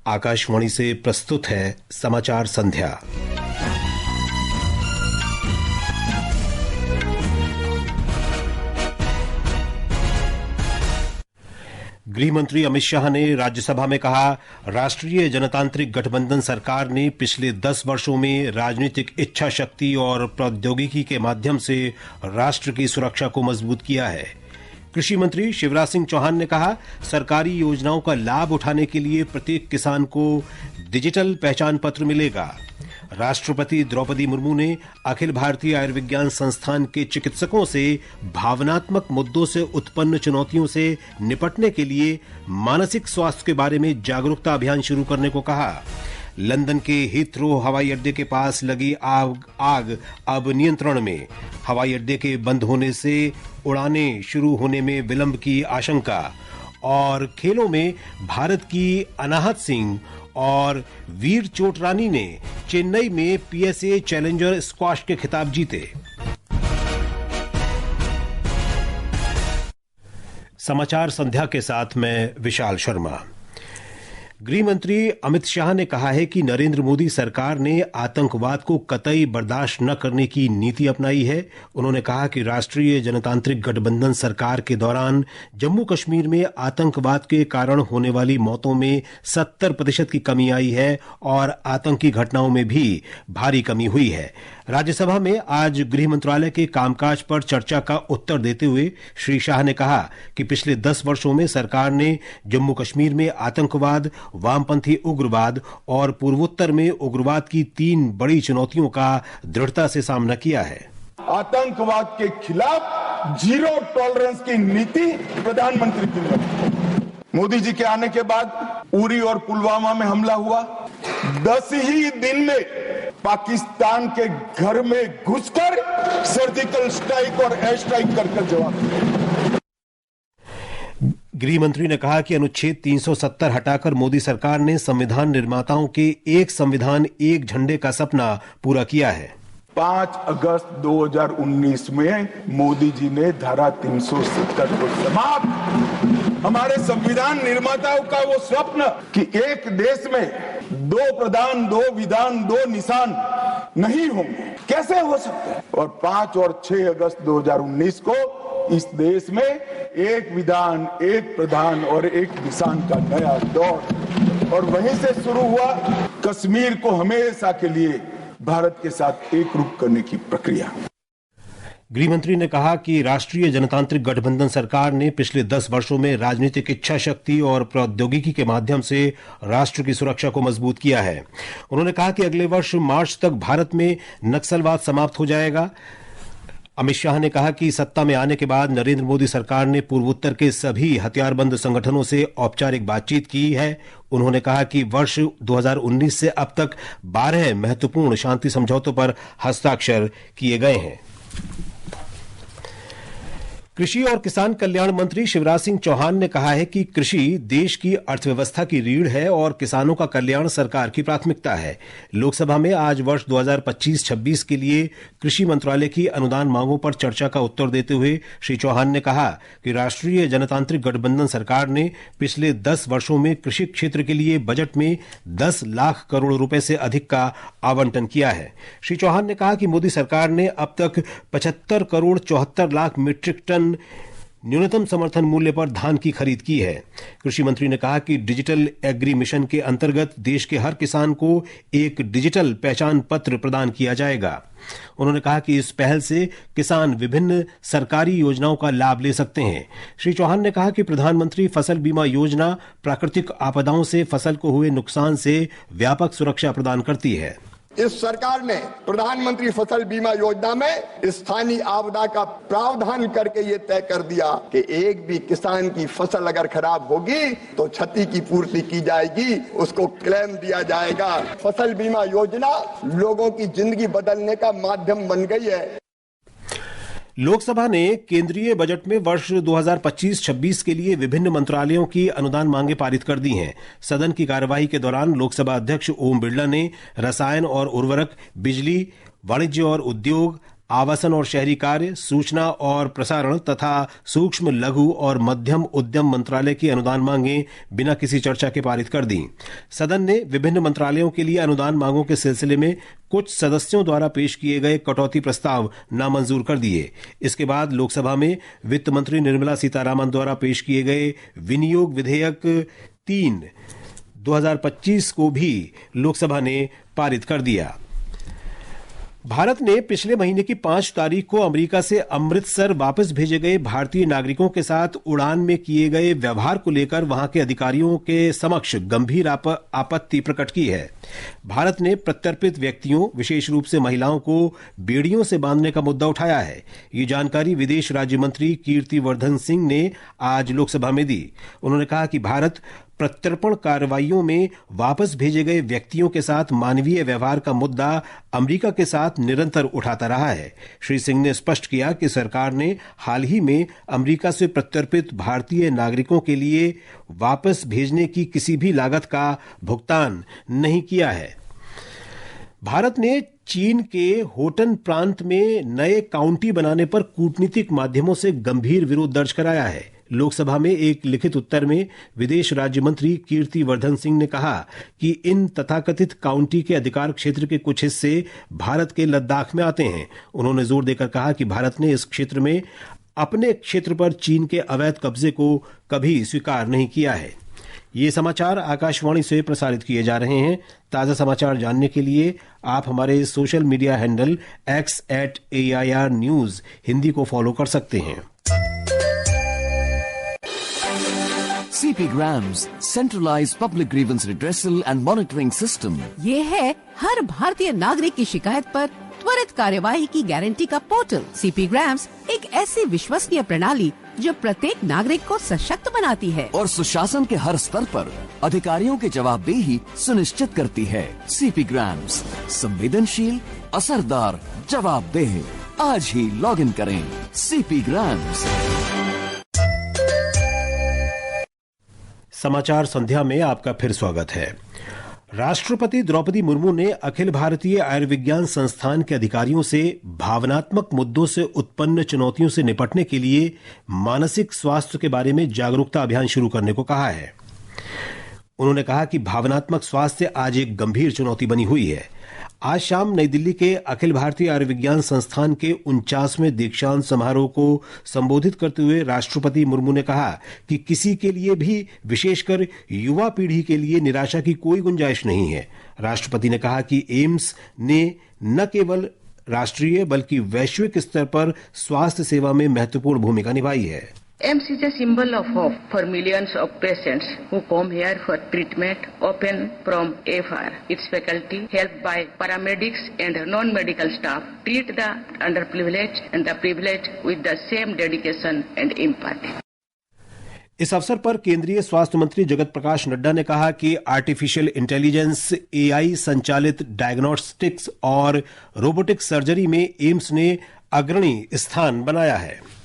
आकाशवाणी से प्रस्तुत है समाचार संध्या। गृह मंत्री अमित शाह ने राज्यसभा में कहा, राष्ट्रीय जनतांत्रिक गठबंधन सरकार ने पिछले 10 वर्षों में राजनीतिक इच्छा शक्ति और प्रौद्योगिकी के माध्यम से राष्ट्र की सुरक्षा को मजबूत किया है। कृषि मंत्री शिवराज सिंह चौहान ने कहा, सरकारी योजनाओं का लाभ उठाने के लिए प्रत्येक किसान को डिजिटल पहचान पत्र मिलेगा। राष्ट्रपति द्रौपदी मुर्मू ने अखिल भारतीय आयुर्विज्ञान संस्थान के चिकित्सकों से भावनात्मक मुद्दों से उत्पन्न चुनौतियों से निपटने के लिए मानसिक स्वास्थ्य के बारे में जागरूकता अभियान शुरू करने को कहा। लंदन के हीथ्रो हवाई अड्डे के पास लगी आग अब नियंत्रण में। हवाई अड्डे के बंद होने से उड़ानें शुरू होने में विलंब की आशंका। और खेलों में भारत की अनाहत सिंह और वीर चोटरानी ने चेन्नई में पीएसए चैलेंजर स्क्वाश के खिताब जीते। समाचार संध्या के साथ मैं विशाल शर्मा। गृह मंत्री अमित शाह ने कहा है कि नरेंद्र मोदी सरकार ने आतंकवाद को कतई बर्दाश्त न करने की नीति अपनाई है। उन्होंने कहा कि राष्ट्रीय जनतांत्रिक गठबंधन सरकार के दौरान जम्मू कश्मीर में आतंकवाद के कारण होने वाली मौतों में 70% की कमी आई है और आतंकी घटनाओं में भी भारी कमी हुई है। राज्यसभा में आज गृह मंत्रालय के कामकाज पर चर्चा का उत्तर देते हुए श्री शाह ने कहा कि पिछले 10 वर्षों में सरकार ने जम्मू कश्मीर में आतंकवाद, वामपंथी उग्रवाद और पूर्वोत्तर में उग्रवाद की 3 बड़ी चुनौतियों का दृढ़ता से सामना किया है। आतंकवाद के खिलाफ जीरो टॉलरेंस की नीति प्रधानमंत्री की। मोदी जी के आने के बाद उरी और पुलवामा में हमला हुआ। 10 ही दिन में पाकिस्तान के घर में घुसकर सर्जिकल स्ट्राइक और एयर स्ट्राइक कर जवाब दिया। गृह मंत्री ने कहा कि अनुच्छेद 370 हटाकर मोदी सरकार ने संविधान निर्माताओं के एक संविधान एक झंडे का सपना पूरा किया है। 5 अगस्त 2019 में मोदी जी ने धारा 370 को समाप्त। हमारे संविधान निर्माताओं का वो स्वप्न कि एक देश में 2 प्रधान, 2 विधान, 2 निशान नहीं होंगे, कैसे हो सकते हैं? और 5 और 6 अगस्त 2019 को इस देश में एक विधान, एक प्रधान और एक निशान का नया दौर, और वहीं से शुरू हुआ कश्मीर को हमेशा के लिए भारत के साथ एक रूप करने की प्रक्रिया। गृह मंत्री ने कहा कि राष्ट्रीय जनतांत्रिक गठबंधन सरकार ने पिछले 10 वर्षों में राजनीतिक इच्छा शक्ति और प्रौद्योगिकी के माध्यम से राष्ट्र की सुरक्षा को मजबूत किया है। उन्होंने कहा कि अगले वर्ष मार्च तक भारत में नक्सलवाद समाप्त हो जाएगा। अमित शाह ने कहा कि सत्ता में आने के बाद नरेंद्र मोदी सरकार ने पूर्वोत्तर के सभी हथियारबंद संगठनों से औपचारिक बातचीत की है। उन्होंने कहा कि वर्ष 2019 से अब तक 12 महत्वपूर्ण शांति समझौतों पर हस्ताक्षर किए गए हैं। कृषि और किसान कल्याण मंत्री शिवराज सिंह चौहान ने कहा है कि कृषि देश की अर्थव्यवस्था की रीढ़ है और किसानों का कल्याण सरकार की प्राथमिकता है। लोकसभा में आज वर्ष 2025-26 के लिए कृषि मंत्रालय की अनुदान मांगों पर चर्चा का उत्तर देते हुए श्री चौहान ने कहा कि राष्ट्रीय जनतांत्रिक गठबंधन सरकार ने पिछले 10 वर्षों में कृषि क्षेत्र के लिए बजट में 10 लाख करोड़ रुपए से अधिक का आवंटन किया है। श्री चौहान ने कहा कि मोदी सरकार ने अब तक 75 करोड़ 74 लाख मीट्रिक टन न्यूनतम समर्थन मूल्य पर धान की खरीद की है। कृषि मंत्री ने कहा कि डिजिटल एग्री मिशन के अंतर्गत देश के हर किसान को एक डिजिटल पहचान पत्र प्रदान किया जाएगा। उन्होंने कहा कि इस पहल से किसान विभिन्न सरकारी योजनाओं का लाभ ले सकते हैं। श्री चौहान ने कहा कि प्रधानमंत्री फसल बीमा योजना प्राकृतिक आपदाओं से फसल को हुए नुकसान से व्यापक सुरक्षा प्रदान करती है। इस सरकार ने प्रधानमंत्री फसल बीमा योजना में स्थानीय आपदा का प्रावधान करके ये तय कर दिया कि एक भी किसान की फसल अगर खराब होगी तो क्षति की पूर्ति की जाएगी, उसको क्लेम दिया जाएगा। फसल बीमा योजना लोगों की जिंदगी बदलने का माध्यम बन गई है। लोकसभा ने केंद्रीय बजट में वर्ष 2025-26 के लिए विभिन्न मंत्रालयों की अनुदान मांगे पारित कर दी हैं। सदन की कार्यवाही के दौरान लोकसभा अध्यक्ष ओम बिरला ने रसायन और उर्वरक, बिजली, वाणिज्य और उद्योग, आवासन और शहरी कार्य, सूचना और प्रसारण तथा सूक्ष्म लघु और मध्यम उद्यम मंत्रालय की अनुदान मांगें बिना किसी चर्चा के पारित कर दी। सदन ने विभिन्न मंत्रालयों के लिए अनुदान मांगों के सिलसिले में कुछ सदस्यों द्वारा पेश किए गए कटौती प्रस्ताव नामंजूर कर दिए। इसके बाद लोकसभा में वित्त मंत्री निर्मला सीतारामन द्वारा पेश किए गए विनियोग विधेयक 3/2025 को भी लोकसभा ने पारित कर दिया। भारत ने पिछले महीने की 5 तारीख को अमेरिका से अमृतसर वापस भेजे गए भारतीय नागरिकों के साथ उड़ान में किए गए व्यवहार को लेकर वहां के अधिकारियों के समक्ष गंभीर आपत्ति प्रकट की है। भारत ने प्रत्यर्पित व्यक्तियों, विशेष रूप से महिलाओं को बेड़ियों से बांधने का मुद्दा उठाया है। ये जानकारी विदेश राज्य मंत्री कीर्ति वर्धन सिंह ने आज लोकसभा में दी। उन्होंने कहा कि भारत प्रत्यर्पण कार्रवाइयों में वापस भेजे गए व्यक्तियों के साथ मानवीय व्यवहार का मुद्दा अमेरिका के साथ निरंतर उठाता रहा है। श्री सिंह ने स्पष्ट किया कि सरकार ने हाल ही में अमेरिका से प्रत्यर्पित भारतीय नागरिकों के लिए वापस भेजने की किसी भी लागत का भुगतान नहीं किया है। भारत ने चीन के होटन प्रांत में नए काउंटी बनाने पर कूटनीतिक माध्यमों से गंभीर विरोध दर्ज कराया है। लोकसभा में एक लिखित उत्तर में विदेश राज्य मंत्री कीर्ति वर्धन सिंह ने कहा कि इन तथाकथित काउंटी के अधिकार क्षेत्र के कुछ हिस्से भारत के लद्दाख में आते हैं। उन्होंने जोर देकर कहा कि भारत ने इस क्षेत्र में अपने क्षेत्र पर चीन के अवैध कब्जे को कभी स्वीकार नहीं किया है। ये समाचार आकाशवाणी से प्रसारित किए जा रहे हैं। ताजा समाचार जानने के लिए आप हमारे social media handle x@AIR News Hindi को फॉलो कर सकते हैं। CP Grams, centralized public grievance redressal and monitoring system. ये है हर भारतीय नागरिक की शिकायत पर त्वरित कार्यवाही की गारंटी का पोर्टल। CP Grams एक ऐसी विश्वसनीय प्रणाली जो प्रत्येक नागरिक को सशक्त बनाती है और सुशासन के हर स्तर पर अधिकारियों की जवाबदेही सुनिश्चित करती है। CP Grams, संवेदनशील, असरदार, जवाबदेह। आज ही लॉग इन करें CP Grams। समाचार संध्या में आपका फिर स्वागत है। राष्ट्रपति द्रौपदी मुर्मू ने अखिल भारतीय आयुर्विज्ञान संस्थान के अधिकारियों से भावनात्मक मुद्दों से उत्पन्न चुनौतियों से निपटने के लिए मानसिक स्वास्थ्य के बारे में जागरूकता अभियान शुरू करने को कहा है। उन्होंने कहा कि भावनात्मक स्वास्थ्य आज एक गंभीर चुनौती बनी हुई है। आज शाम नई दिल्ली के अखिल भारतीय आयुर्विज्ञान संस्थान के 49वें दीक्षांत समारोह को संबोधित करते हुए राष्ट्रपति मुर्मू ने कहा कि किसी के लिए भी, विशेषकर युवा पीढ़ी के लिए, निराशा की कोई गुंजाइश नहीं है। राष्ट्रपति ने कहा कि एम्स ने न केवल राष्ट्रीय बल्कि वैश्विक स्तर पर स्वास्थ्य सेवा में महत्वपूर्ण भूमिका निभाई है। AIIMS is a symbol of hope for millions of patients who come here for treatment, often from AFR. Its faculty, helped by paramedics and non-medical staff, treat the underprivileged and the privileged with the same dedication and empathy. इस अवसर पर केंद्रीय स्वास्थ्य मंत्री जगत प्रकाश नड्डा ने कहा कि artificial intelligence, AI संचालित डायग्नोस्टिक्स और रोबोटिक सर्जरी में एम्स ने अग्रणी स्थान बनाया है।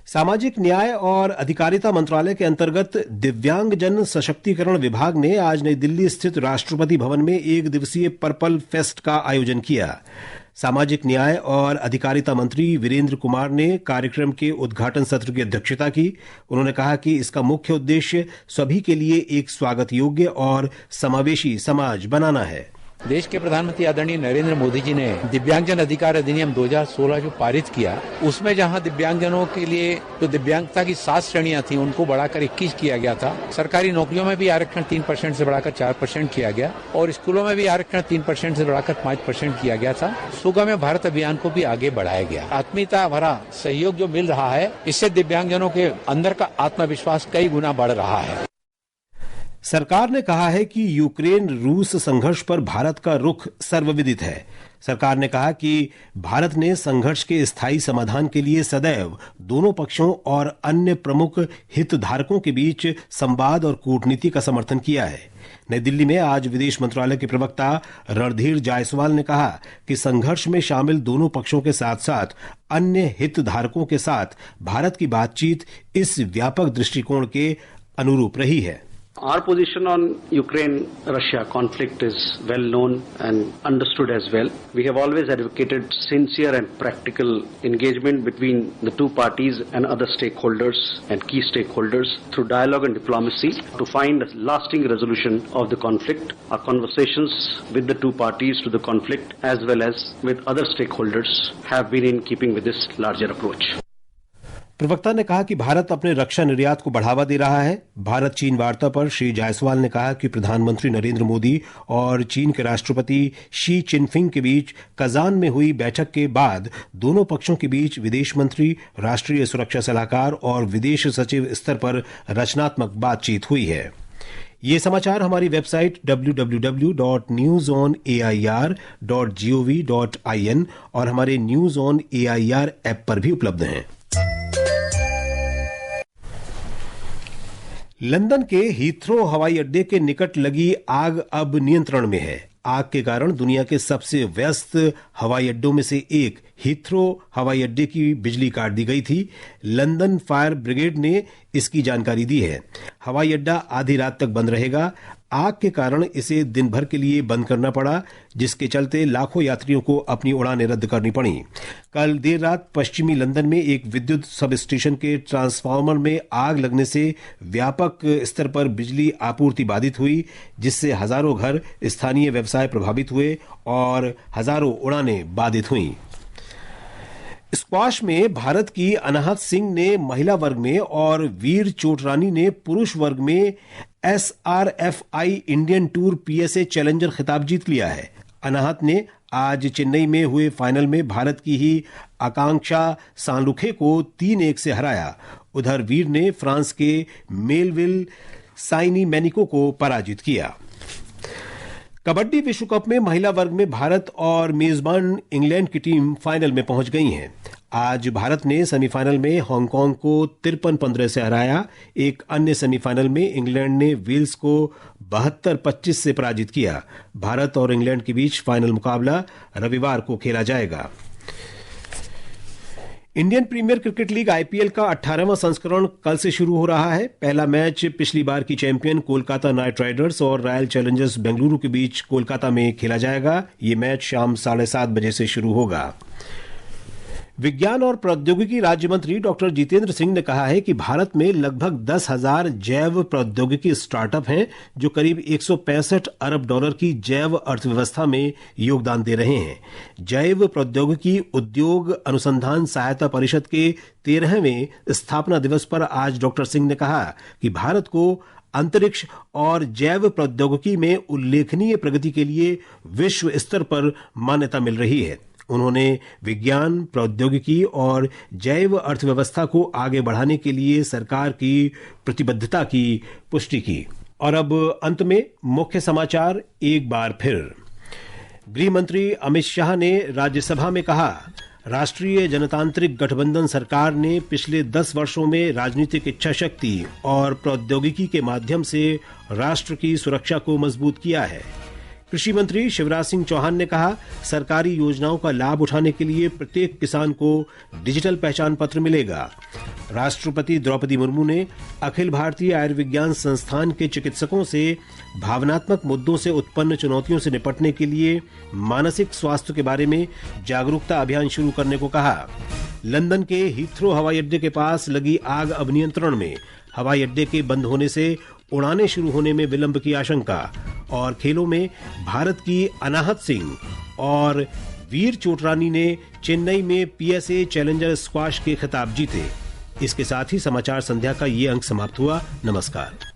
सामाजिक न्याय और अधिकारिता मंत्रालय के अंतर्गत दिव्यांगजन सशक्तिकरण विभाग ने आज नई दिल्ली स्थित राष्ट्रपति भवन में एक दिवसीय पर्पल फेस्ट का आयोजन किया। सामाजिक न्याय और अधिकारिता मंत्री वीरेंद्र कुमार ने कार्यक्रम के उद्घाटन सत्र की अध्यक्षता की। उन्होंने कहा कि इसका मुख्य उद्देश्य सभी के लिए एक स्वागत योग्य और समावेशी समाज बनाना है। देश के प्रधानमंत्री आदरणीय नरेंद्र मोदी जी ने दिव्यांगजन अधिकार अधिनियम 2016 जो पारित किया, उसमें जहां दिव्यांगजनों के लिए जो दिव्यांगता की 7 श्रेणियां थी उनको बढ़ाकर 21 किया गया था। सरकारी नौकरियों में भी आरक्षण 3% से बढ़ाकर 4% किया गया और स्कूलों में भी आरक्षण 3% से बढ़ाकर 5% किया गया था। सुगम्य भारत अभियान को भी आगे बढ़ाया गया। आत्मीयता भरा सहयोग जो मिल रहा है, इससे दिव्यांगजनों के अंदर का आत्मविश्वास कई गुना बढ़ रहा है। सरकार ने कहा है कि यूक्रेन रूस संघर्ष पर भारत का रुख सर्वविदित है। सरकार ने कहा कि भारत ने संघर्ष के स्थायी समाधान के लिए सदैव दोनों पक्षों और अन्य प्रमुख हितधारकों के बीच संवाद और कूटनीति का समर्थन किया है। नई दिल्ली में आज विदेश मंत्रालय के प्रवक्ता रणधीर जायसवाल ने कहा कि संघर्ष में शामिल दोनों पक्षों के साथ साथ अन्य हितधारकों के साथ भारत की बातचीत इस व्यापक दृष्टिकोण के अनुरूप रही है। Our position on Ukraine-Russia conflict is well known and understood as well. We have always advocated sincere and practical engagement between the two parties and other stakeholders and key stakeholders through dialogue and diplomacy to find a lasting resolution of the conflict. Our conversations with the two parties to the conflict as well as with other stakeholders have been in keeping with this larger approach. प्रवक्ता ने कहा कि भारत अपने रक्षा निर्यात को बढ़ावा दे रहा है। भारत चीन वार्ता पर श्री जायसवाल ने कहा कि प्रधानमंत्री नरेंद्र मोदी और चीन के राष्ट्रपति शी चिनफिंग के बीच कजान में हुई बैठक के बाद दोनों पक्षों के बीच विदेश मंत्री, राष्ट्रीय सुरक्षा सलाहकार और विदेश सचिव स्तर पर रचनात्मक बातचीत हुई है। ये समाचार हमारी वेबसाइट www.newsonair.gov.in और हमारे न्यूज ऑन AIR ऐप पर भी उपलब्ध हैं। लंदन के हीथ्रो हवाई अड्डे के निकट लगी आग अब नियंत्रण में है। आग के कारण दुनिया के सबसे व्यस्त हवाई अड्डों में से एक हीथ्रो हवाई अड्डे की बिजली काट दी गई थी। लंदन फायर ब्रिगेड ने इसकी जानकारी दी है। हवाई अड्डा आधी रात तक बंद रहेगा। आग के कारण इसे दिन भर के लिए बंद करना पड़ा, जिसके चलते लाखों यात्रियों को अपनी उड़ानें रद्द करनी पड़ी। कल देर रात पश्चिमी लंदन में एक विद्युत सब स्टेशन के ट्रांसफार्मर में आग लगने से व्यापक स्तर पर बिजली आपूर्ति बाधित हुई, जिससे हजारों घर, स्थानीय व्यवसाय प्रभावित हुए और हजारों उड़ानें बाधित हुईं। स्क्वाश में भारत की अनाहत सिंह ने महिला वर्ग में और वीर चोटरानी ने पुरुष वर्ग में SRFI Indian tour PSA challenger खिताब जीत लिया है। अनाहत ने आज चेन्नई में हुए फाइनल में भारत की ही आकांक्षा सांलुखे को 3-1 से हराया। उधर वीर ने फ्रांस के मेलविल साइनी मैनिको को पराजित किया। कबड्डी विश्व कप में महिला वर्ग में भारत और मेजबान इंग्लैंड की टीम फाइनल में पहुंच गई हैं। आज भारत ने सेमीफाइनल में हांगकांग को 53-15 से हराया। एक अन्य सेमीफाइनल में इंग्लैंड ने वेल्स को 72-25 से पराजित किया। भारत और इंग्लैंड के बीच फाइनल मुकाबला रविवार को खेला जाएगा। Indian premier cricket league IPL का 18वां संस्करण कल से शुरू हो रहा है। पहला मैच पिछली बार की चैंपियन कोलकाता नाइट राइडर्स और रॉयल चैलेंजर्स बेंगलुरु के बीच कोलकाता में खेला जाएगा। ये मैच शाम 7:30 बजे से शुरू होगा। विज्ञान और प्रौद्योगिकी राज्य मंत्री डॉक्टर जितेंद्र सिंह ने कहा है कि भारत में लगभग 10,000 जैव प्रौद्योगिकी स्टार्टअप हैं, जो करीब $165 अरब की जैव अर्थव्यवस्था में योगदान दे रहे हैं। जैव प्रौद्योगिकी उद्योग अनुसंधान सहायता परिषद के 13वें स्थापना दिवस पर आज डॉक्टर सिंह ने कहा कि भारत को अंतरिक्ष और जैव प्रौद्योगिकी में उल्लेखनीय प्रगति के लिए विश्व स्तर पर मान्यता मिल रही है। उन्होंने विज्ञान, प्रौद्योगिकी और जैव अर्थव्यवस्था को आगे बढ़ाने के लिए सरकार की प्रतिबद्धता की पुष्टि की। और अब अंत में मुख्य समाचार एक बार फिर। गृह मंत्री अमित शाह ने राज्यसभा में कहा, राष्ट्रीय जनतांत्रिक गठबंधन सरकार ने पिछले 10 वर्षों में राजनीतिक इच्छा शक्ति और प्रौद्योगिकी के माध्यम से राष्ट्र की सुरक्षा को मजबूत किया है। कृषि मंत्री शिवराज सिंह चौहान ने कहा, सरकारी योजनाओं का लाभ उठाने के लिए प्रत्येक किसान को डिजिटल पहचान पत्र मिलेगा। राष्ट्रपति द्रौपदी मुर्मू ने अखिल भारतीय आयुर्विज्ञान संस्थान के चिकित्सकों से भावनात्मक मुद्दों से उत्पन्न चुनौतियों से निपटने के लिए मानसिक स्वास्थ्य के बारे में जागरूकता अभियान शुरू करने को कहा। लंदन के हीथ्रो हवाई अड्डे के पास लगी आग अब नियंत्रण में। हवाई अड्डे के बंद होने से उड़ानें शुरू होने में विलंब की आशंका। और खेलों में भारत की अनाहत सिंह और वीर चोटरानी ने चेन्नई में PSA चैलेंजर स्क्वाश के खिताब जीते। इसके साथ ही समाचार संध्या का ये अंक समाप्त हुआ। नमस्कार।